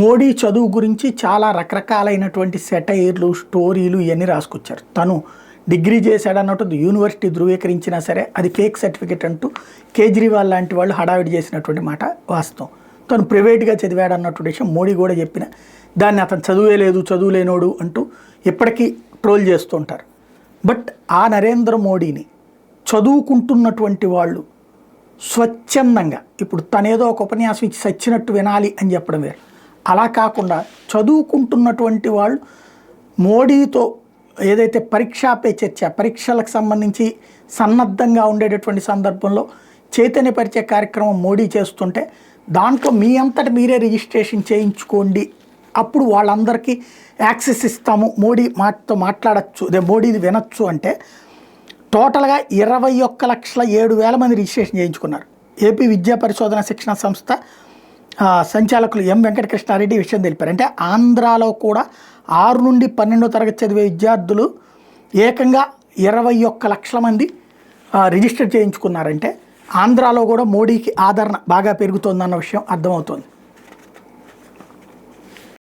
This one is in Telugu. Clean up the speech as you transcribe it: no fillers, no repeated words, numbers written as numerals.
మోడీ చదువు గురించి చాలా రకరకాలైనటువంటి సెటైర్లు, స్టోరీలు ఇవన్నీ రాసుకొచ్చారు. తను డిగ్రీ చేశాడన్నట్టు యూనివర్సిటీ ధృవీకరించినా సరే అది ఫేక్ సర్టిఫికేట్ అంటూ కేజ్రీవాల్ లాంటి వాళ్ళు హడావిడి చేసినటువంటి మాట వాస్తవం. తను ప్రైవేట్గా చదివాడు అన్నటువంటి విషయం మోడీ కూడా చెప్పిన దాన్ని అతను చదువే లేదు, చదువు లేనోడు అంటూ ఇప్పటికీ ట్రోల్ చేస్తుంటారు. బట్ ఆ నరేంద్ర మోడీని చదువుకుంటున్నటువంటి వాళ్ళు స్వచ్ఛందంగా ఇప్పుడు తనేదో ఒక ఉపన్యాసం ఇచ్చి సచ్చినట్టు వినాలి అని చెప్పడం వేరు. అలా కాకుండా చదువుకుంటున్నటువంటి వాళ్ళు మోడీతో ఏదైతే పరీక్షా పే చర్చ, పరీక్షలకు సంబంధించి సన్నద్ధంగా ఉండేటటువంటి సందర్భంలో చైతన్యపరిచే కార్యక్రమం మోడీ చేస్తుంటే దాంట్లో మీ అంతటి మీరే రిజిస్ట్రేషన్ చేయించుకోండి, అప్పుడు వాళ్ళందరికీ యాక్సెస్ ఇస్తాము, మోడీ మాటతో మాట్లాడచ్చు, మోడీది వినొచ్చు అంటే టోటల్గా 21,07,000 మంది రిజిస్ట్రేషన్ చేయించుకున్నారు. ఏపీ విద్యా పరిశోధన శిక్షణ సంస్థ సంచాలకులు ఎం వెంకటకృష్ణారెడ్డి విషయం తెలిపారు. అంటే ఆంధ్రాలో కూడా 6 నుండి 12వ తరగతి చదివే విద్యార్థులు ఏకంగా 21 లక్షల మంది రిజిస్టర్ చేయించుకున్నారంటే ఆంధ్రాలో కూడా మోడీకి ఆదరణ బాగా పెరుగుతోందన్న విషయం అర్థమవుతోంది.